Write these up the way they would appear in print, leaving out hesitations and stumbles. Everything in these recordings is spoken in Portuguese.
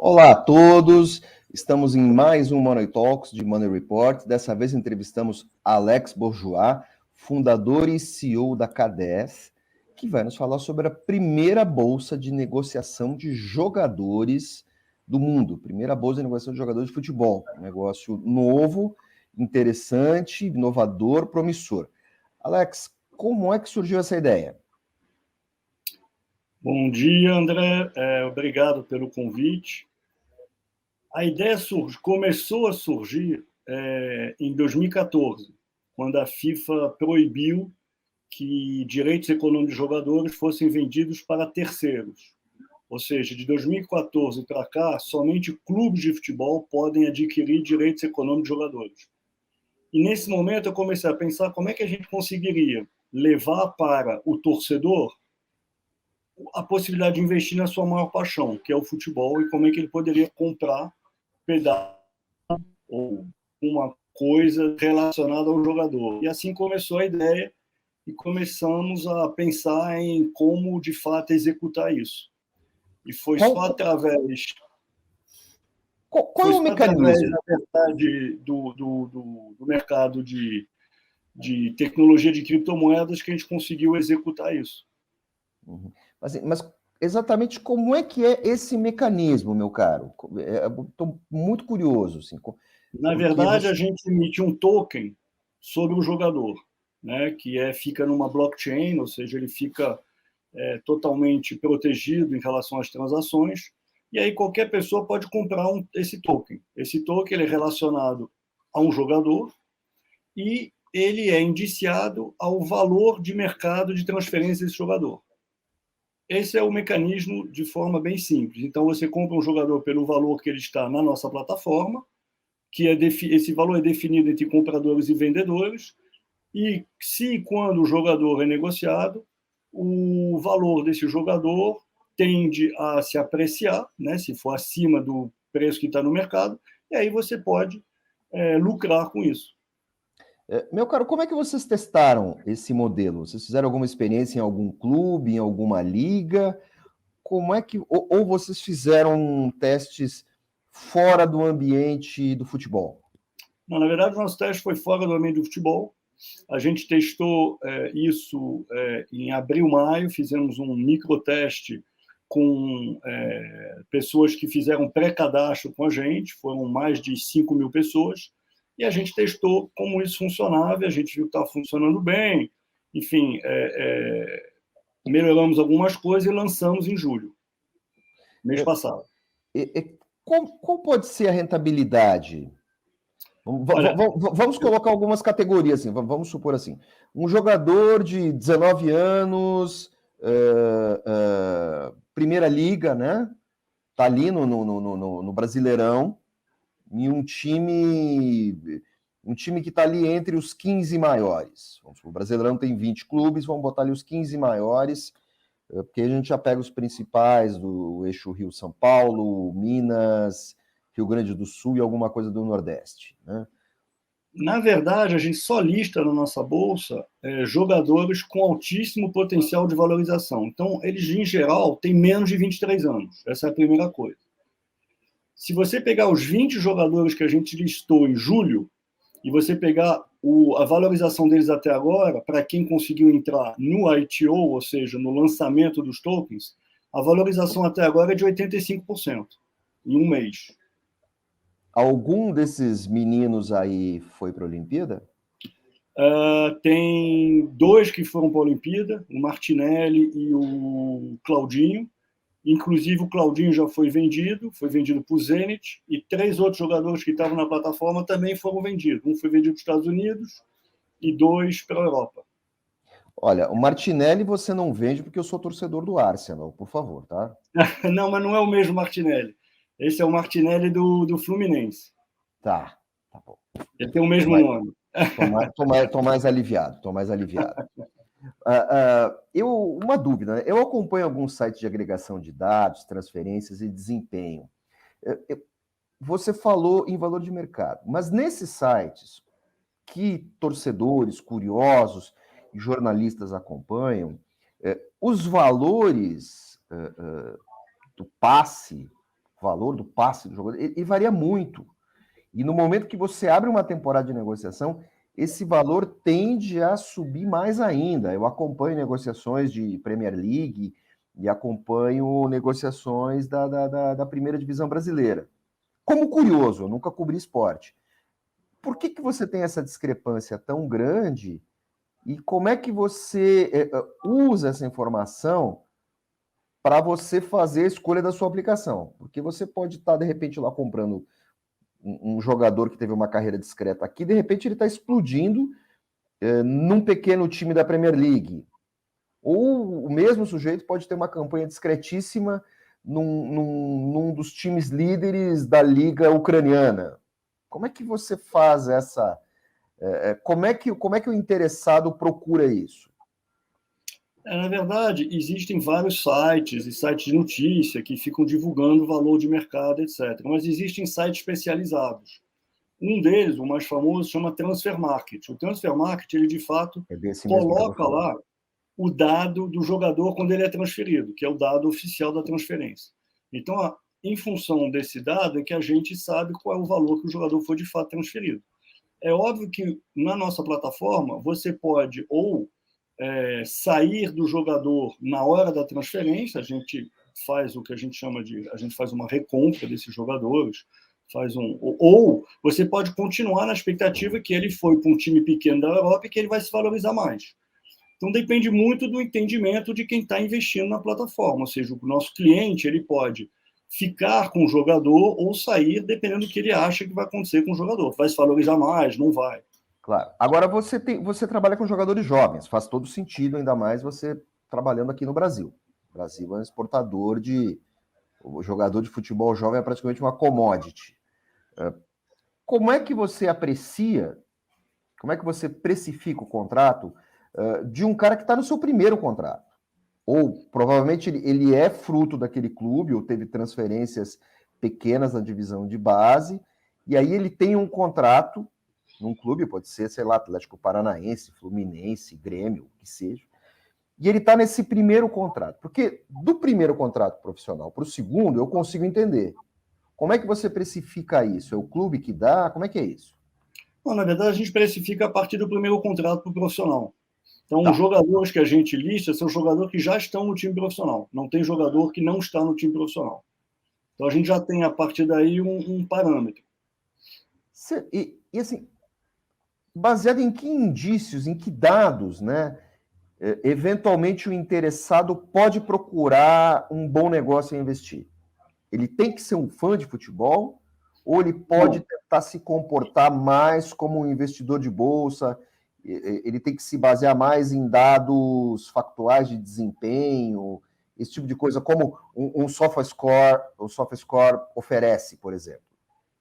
Olá a todos, estamos em mais um Money Talks de Money Report. Dessa vez entrevistamos Alex Bourgeois, fundador e CEO da K10, que vai nos falar sobre a primeira bolsa de negociação de jogadores do mundo. Primeira bolsa de negociação de jogadores de futebol. Um negócio novo, interessante, inovador, promissor. Alex, como é que surgiu essa ideia? Bom dia, André. Obrigado pelo convite. A ideia começou a surgir em 2014, quando a FIFA proibiu que direitos econômicos de jogadores fossem vendidos para terceiros. Ou seja, de 2014 para cá, somente clubes de futebol podem adquirir direitos econômicos de jogadores. E nesse momento eu comecei a pensar como é que a gente conseguiria levar para o torcedor a possibilidade de investir na sua maior paixão, que é o futebol, e como é que ele poderia comprar pedaço ou uma coisa relacionada ao jogador. E assim começou a ideia e começamos a pensar em como, de fato, executar isso. E foi só através... Qual é o mecanismo? Na verdade, do mercado de tecnologia de criptomoedas que a gente conseguiu executar isso. Mas exatamente como é que é esse mecanismo, meu caro? Estou muito curioso. Assim, Na verdade, a gente emite um token sobre o jogador, né, que fica numa blockchain, ou seja, ele fica totalmente protegido em relação às transações, e aí qualquer pessoa pode comprar esse token. Esse token ele é relacionado a um jogador e ele é indiciado ao valor de mercado de transferência desse jogador. Esse é o mecanismo de forma bem simples. Então, você compra um jogador pelo valor que ele está na nossa plataforma, que esse valor é definido entre compradores e vendedores, e se quando o jogador é negociado, o valor desse jogador tende a se apreciar, né, se for acima do preço que está no mercado, e aí você pode lucrar com isso. Meu caro, como é que vocês testaram esse modelo? Vocês fizeram alguma experiência em algum clube, em alguma liga? Como é que... Ou vocês fizeram testes fora do ambiente do futebol? Não, na verdade, o nosso teste foi fora do ambiente do futebol. A gente testou isso em abril, maio, fizemos um microteste com pessoas que fizeram pré-cadastro com a gente, foram mais de 5 mil pessoas, e a gente testou como isso funcionava, e a gente viu que estava funcionando bem, enfim, melhoramos algumas coisas e lançamos em julho, mês passado. Qual pode ser a rentabilidade? Olha, Vamos colocar algumas categorias, assim, vamos supor assim, um jogador de 19 anos, primeira liga, né? Tá ali no Brasileirão, e um time que está ali entre os 15 maiores. O Brasileirão tem 20 clubes, vamos botar ali os 15 maiores, porque a gente já pega os principais do eixo Rio-São Paulo, Minas, Rio Grande do Sul e alguma coisa do Nordeste, né? Na verdade, a gente só lista na nossa bolsa jogadores com altíssimo potencial de valorização. Então, eles, em geral, têm menos de 23 anos. Essa é a primeira coisa. Se você pegar os 20 jogadores que a gente listou em julho, e você pegar a valorização deles até agora, para quem conseguiu entrar no ITO, ou seja, no lançamento dos tokens, a valorização até agora é de 85%, em um mês. Algum desses meninos aí foi para a Olimpíada? Tem dois que foram para a Olimpíada, o Martinelli e o Claudinho. Inclusive, o Claudinho já foi vendido para o Zenit, e 3 outros jogadores que estavam na plataforma também foram vendidos. Um foi vendido para os Estados Unidos e 2 para a Europa. Olha, o Martinelli você não vende porque eu sou torcedor do Arsenal, por favor, tá? Não, mas não é o mesmo Martinelli. Esse é o Martinelli do Fluminense. Tá bom. Ele tem o mesmo nome. Tô mais aliviado, uma dúvida, né? Eu acompanho alguns sites de agregação de dados, transferências e desempenho. Você falou em valor de mercado, mas nesses sites que torcedores, curiosos e jornalistas acompanham, os valores do passe valor do passe do jogador, ele varia muito. E no momento que você abre uma temporada de negociação, esse valor tende a subir mais ainda. Eu acompanho negociações de Premier League e acompanho negociações da primeira divisão brasileira. Como curioso, eu nunca cobri esporte. Por que você tem essa discrepância tão grande e como é que você usa essa informação para você fazer a escolha da sua aplicação? Porque você pode estar, de repente, lá comprando um jogador que teve uma carreira discreta aqui, de repente ele está explodindo num pequeno time da Premier League. Ou o mesmo sujeito pode ter uma campanha discretíssima num dos times líderes da liga ucraniana. Como é que você faz essa... como é que o interessado procura isso? Na verdade, existem vários sites e sites de notícia que ficam divulgando o valor de mercado, etc. Mas existem sites especializados. Um deles, o mais famoso, chama Transfer Market. O Transfer Market, ele de fato coloca lá o dado do jogador quando ele é transferido, que é o dado oficial da transferência. Então, em função desse dado, é que a gente sabe qual é o valor que o jogador foi de fato transferido. É óbvio que na nossa plataforma você pode ou sair do jogador na hora da transferência, a gente faz o que a gente chama de, a gente faz uma recompra desses jogadores, ou você pode continuar na expectativa que ele foi para um time pequeno da Europa e que ele vai se valorizar mais. Então depende muito do entendimento de quem está investindo na plataforma, ou seja, o nosso cliente ele pode ficar com o jogador ou sair dependendo do que ele acha que vai acontecer com o jogador. Vai se valorizar mais, não vai. Claro. Agora, você trabalha com jogadores jovens, faz todo sentido, ainda mais você trabalhando aqui no Brasil. O Brasil é um exportador de... O jogador de futebol jovem é praticamente uma commodity. Como é que você aprecia, como é que você precifica o contrato de um cara que está no seu primeiro contrato? Ou, provavelmente, ele é fruto daquele clube, ou teve transferências pequenas na divisão de base, e aí ele tem um contrato num clube, pode ser, sei lá, Atlético Paranaense, Fluminense, Grêmio, o que seja. E ele está nesse primeiro contrato. Porque do primeiro contrato profissional para o segundo, eu consigo entender. Como é que você precifica isso? É o clube que dá? Como é que é isso? Não, na verdade, a gente precifica a partir do primeiro contrato para o profissional. Então, os jogadores que a gente lista são jogadores que já estão no time profissional. Não tem jogador que não está no time profissional. Então, a gente já tem, a partir daí, um parâmetro. E assim, baseado em que indícios, em que dados, né? Eventualmente o interessado pode procurar um bom negócio a investir? Ele tem que ser um fã de futebol ou ele pode tentar se comportar mais como um investidor de bolsa? Ele tem que se basear mais em dados factuais de desempenho, esse tipo de coisa, como um SofaScore oferece, por exemplo?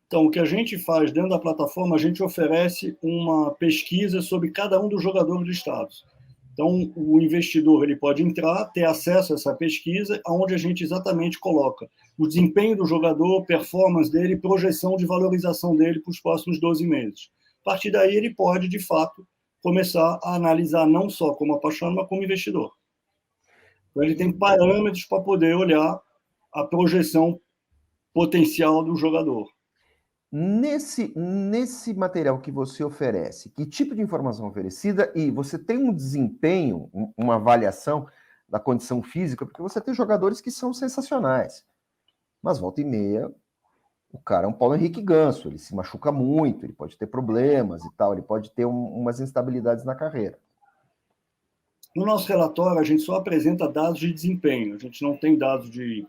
Então, o que a gente faz dentro da plataforma, a gente oferece uma pesquisa sobre cada um dos jogadores listados. Então, o investidor ele pode entrar, ter acesso a essa pesquisa, onde a gente exatamente coloca o desempenho do jogador, performance dele, projeção de valorização dele para os próximos 12 meses. A partir daí, ele pode, de fato, começar a analisar não só como apaixonado, mas como investidor. Então, ele tem parâmetros para poder olhar a projeção potencial do jogador. Nesse material que você oferece, que tipo de informação é oferecida? E você tem um desempenho, uma avaliação da condição física, porque você tem jogadores que são sensacionais. Mas volta e meia, o cara é um Paulo Henrique Ganso, ele se machuca muito, ele pode ter problemas e tal, ele pode ter umas instabilidades na carreira. No nosso relatório, a gente só apresenta dados de desempenho, a gente não tem dados de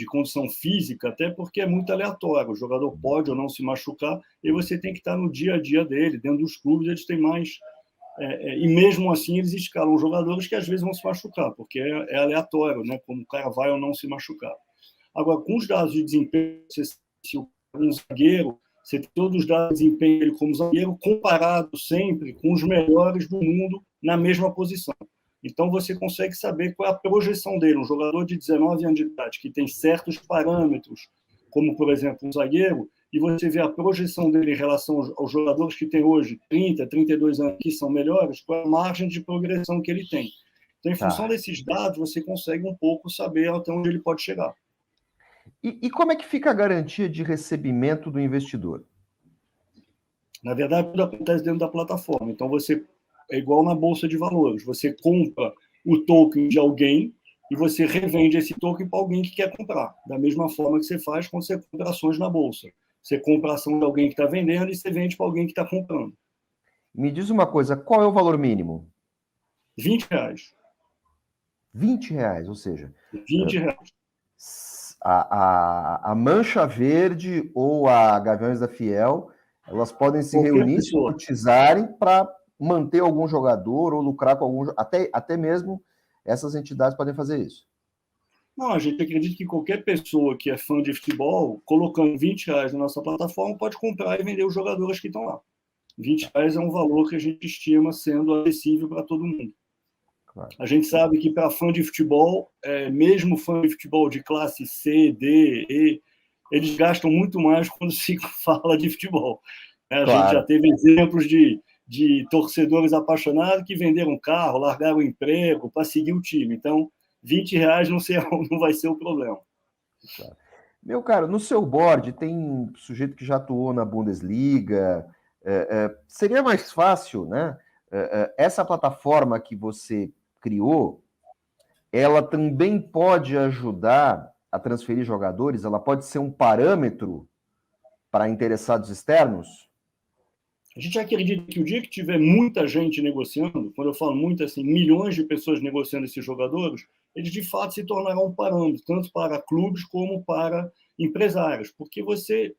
condição física, até porque é muito aleatório. O jogador pode ou não se machucar, e você tem que estar no dia a dia dele, dentro dos clubes, eles têm mais. E mesmo assim, eles escalam jogadores que às vezes vão se machucar, porque é aleatório, né? Como o cara vai ou não se machucar. Agora, com os dados de desempenho, se um zagueiro, você tem todos os dados de desempenho dele como zagueiro, comparado sempre com os melhores do mundo na mesma posição. Então, você consegue saber qual é a projeção dele. Um jogador de 19 anos de idade, que tem certos parâmetros, como, por exemplo, um zagueiro, e você vê a projeção dele em relação aos jogadores que tem hoje, 30, 32 anos, que são melhores, qual é a margem de progressão que ele tem. Então, em função desses dados, você consegue um pouco saber até onde ele pode chegar. E como é que fica a garantia de recebimento do investidor? Na verdade, tudo acontece dentro da plataforma. Então, você é igual na bolsa de valores. Você compra o token de alguém e você revende esse token para alguém que quer comprar. Da mesma forma que você faz quando você compra ações na bolsa. Você compra a ação de alguém que está vendendo e você vende para alguém que está comprando. Me diz uma coisa, qual é o valor mínimo? R$ 20. R$ 20, ou seja, R$ 20. a Mancha Verde ou a Gaviões da Fiel, elas podem se Qualquer reunir, se pessoa. cotizarem para manter algum jogador ou lucrar com algum... Até mesmo essas entidades podem fazer isso. Não, a gente acredita que qualquer pessoa que é fã de futebol, colocando R$ 20 na nossa plataforma, pode comprar e vender os jogadores que estão lá. R$ 20 é um valor que a gente estima sendo acessível para todo mundo. Claro. A gente sabe que para fã de futebol, mesmo fã de futebol de classe C, D, E, eles gastam muito mais quando se fala de futebol. A gente já Claro. teve exemplos de torcedores apaixonados que venderam carro, largaram o emprego para seguir o time. Então, R$ 20 não vai ser o problema. Claro. Meu caro, no seu board tem sujeito que já atuou na Bundesliga. Seria mais fácil, né? Essa plataforma que você criou, ela também pode ajudar a transferir jogadores? Ela pode ser um parâmetro para interessados externos? A gente acredita que o dia que tiver muita gente negociando, quando eu falo muito, assim, milhões de pessoas negociando esses jogadores, eles de fato se tornarão um parâmetro, tanto para clubes como para empresários. Porque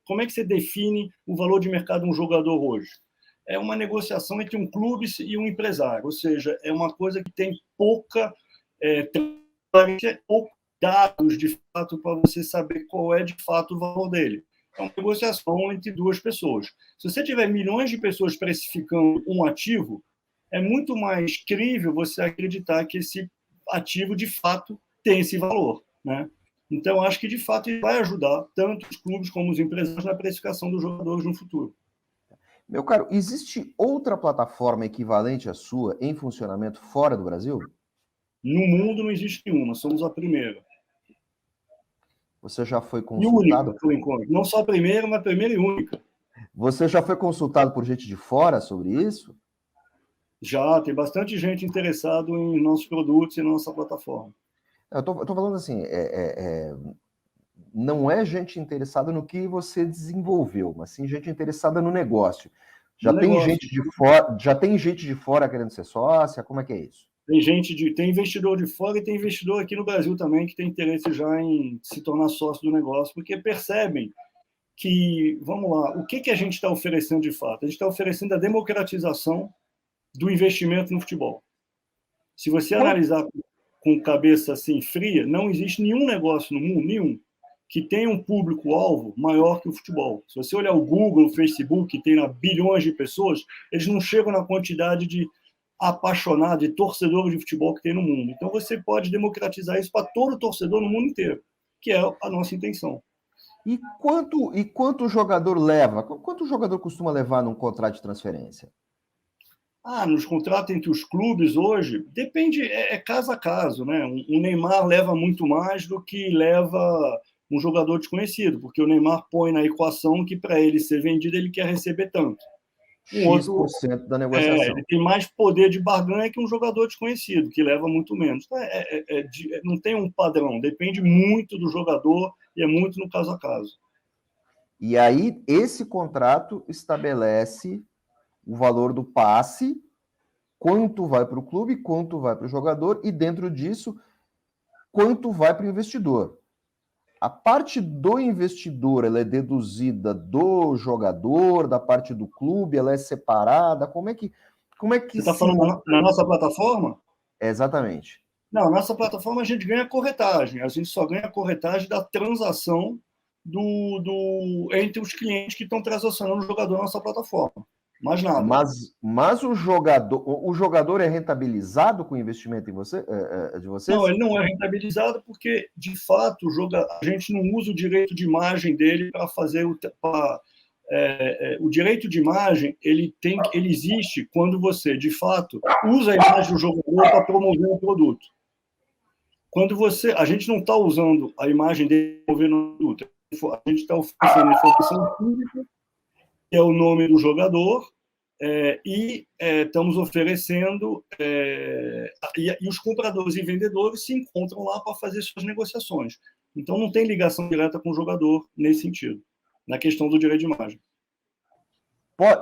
como é que você define o valor de mercado de um jogador hoje? É uma negociação entre um clube e um empresário, ou seja, é uma coisa que tem pouca transparência, poucos dados de fato para você saber qual é de fato o valor dele. É uma negociação entre duas pessoas. Se você tiver milhões de pessoas precificando um ativo, é muito mais crível você acreditar que esse ativo, de fato, tem esse valor, né? Então, acho que, de fato, ele vai ajudar tanto os clubes como os empresários na precificação dos jogadores no futuro. Meu caro, existe outra plataforma equivalente à sua em funcionamento fora do Brasil? No mundo não existe nenhuma, somos a primeira. Você já foi E única, consultado? por enquanto. Não só a primeira, mas a primeira e única. Você já foi consultado por gente de fora sobre isso? Já tem bastante gente interessada em nossos produtos e nossa plataforma. Eu tô falando assim, não é gente interessada no que você desenvolveu, mas sim gente interessada no negócio. No negócio. Já tem gente de fora querendo ser sócia? Como é que é isso? Tem investidor de fora e tem investidor aqui no Brasil também que tem interesse já em se tornar sócio do negócio, porque percebem que, vamos lá, o que a gente está oferecendo de fato? A gente está oferecendo a democratização do investimento no futebol. Se você analisar com cabeça assim fria, não existe nenhum negócio no mundo, nenhum, que tenha um público-alvo maior que o futebol. Se você olhar o Google, o Facebook, que tem lá bilhões de pessoas, eles não chegam na quantidade de apaixonados e torcedores de futebol que tem no mundo. Então, você pode democratizar isso para todo torcedor no mundo inteiro, que é a nossa intenção. E quanto o jogador leva? Quanto o jogador costuma levar num contrato de transferência? Nos contratos entre os clubes hoje, depende, é caso a caso, né? Um Neymar leva muito mais do que leva um jogador desconhecido, porque o Neymar põe na equação que para ele ser vendido ele quer receber tanto. Um outro, X% da negociação. ele tem mais poder de barganha que um jogador desconhecido, que leva muito menos. Então, não tem um padrão, depende muito do jogador e é muito no caso a caso. E aí, esse contrato estabelece o valor do passe, quanto vai para o clube, quanto vai para o jogador, e dentro disso, quanto vai para o investidor. A parte do investidor, ela é deduzida do jogador, da parte do clube, ela é separada? Como é que Você está se falando na nossa plataforma? Exatamente. Não, na nossa plataforma a gente ganha corretagem. A gente só ganha corretagem da transação entre os clientes que estão transacionando o jogador na nossa plataforma. Mais nada. Mas o jogador é rentabilizado com o investimento em de vocês? Não, ele não é rentabilizado porque, de fato, a gente não usa o direito de imagem dele para fazer o direito de imagem. Ele existe quando você, de fato, usa a imagem do jogador para promover um produto. a gente não está usando a imagem dele no produto, a gente está oferecendo informação pública, que é o nome do jogador, e estamos oferecendo, e os compradores e vendedores se encontram lá para fazer suas negociações. Então, não tem ligação direta com o jogador nesse sentido, na questão do direito de imagem.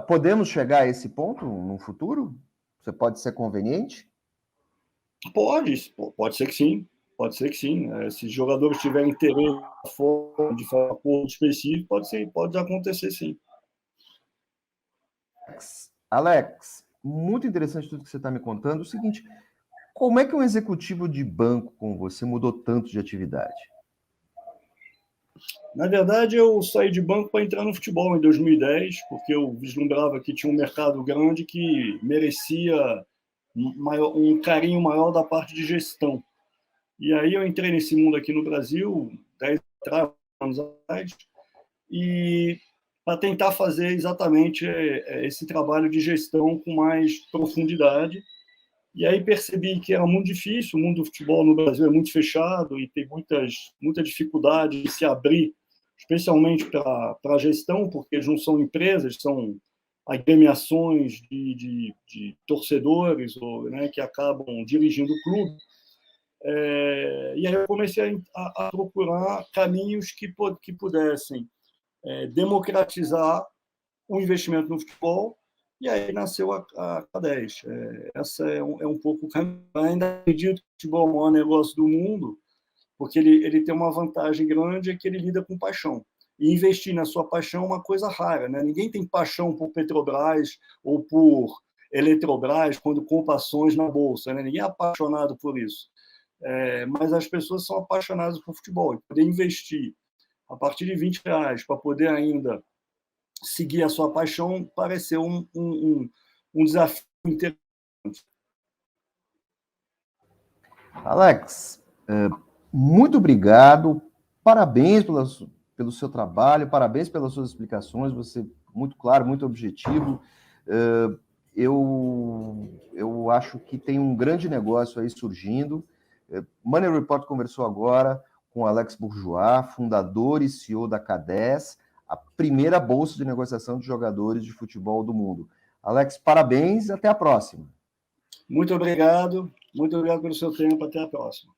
Podemos chegar a esse ponto no futuro? Você pode ser conveniente? Pode ser que sim. Pode ser que sim. Se os jogadores tiverem interesse de fazer acordo específico, pode acontecer sim. Alex, muito interessante tudo que você está me contando. O seguinte, como é que um executivo de banco como você mudou tanto de atividade? Na verdade, eu saí de banco para entrar no futebol em 2010, porque eu vislumbrava que tinha um mercado grande que merecia um carinho maior da parte de gestão. E aí eu entrei nesse mundo aqui no Brasil, 10 anos atrás, e para tentar fazer exatamente esse trabalho de gestão com mais profundidade. E aí percebi que era muito difícil, o mundo do futebol no Brasil é muito fechado e tem muita dificuldade de se abrir, especialmente para a gestão, porque eles não são empresas, são agremiações de torcedores né, que acabam dirigindo o clube. E aí eu comecei a procurar caminhos que pudessem democratizar o investimento no futebol, e aí nasceu a K10. Essa é um pouco o caminho. Ainda acredito que o futebol é o maior negócio do mundo, porque ele tem uma vantagem grande, é que ele lida com paixão. E investir na sua paixão é uma coisa rara, né? Ninguém tem paixão por Petrobras ou por Eletrobras quando compra ações na bolsa, né? Ninguém é apaixonado por isso. Mas as pessoas são apaixonadas por futebol. E poder investir a partir de R$20 para poder ainda seguir a sua paixão pareceu um desafio interessante. Alex, muito obrigado, parabéns pelo seu trabalho, parabéns pelas suas explicações, você muito claro, muito objetivo. Eu acho que tem um grande negócio aí surgindo. Money Report conversou agora com Alex Bourgeois, fundador e CEO da K10, a primeira bolsa de negociação de jogadores de futebol do mundo. Alex, parabéns e até a próxima. Muito obrigado pelo seu tempo, até a próxima.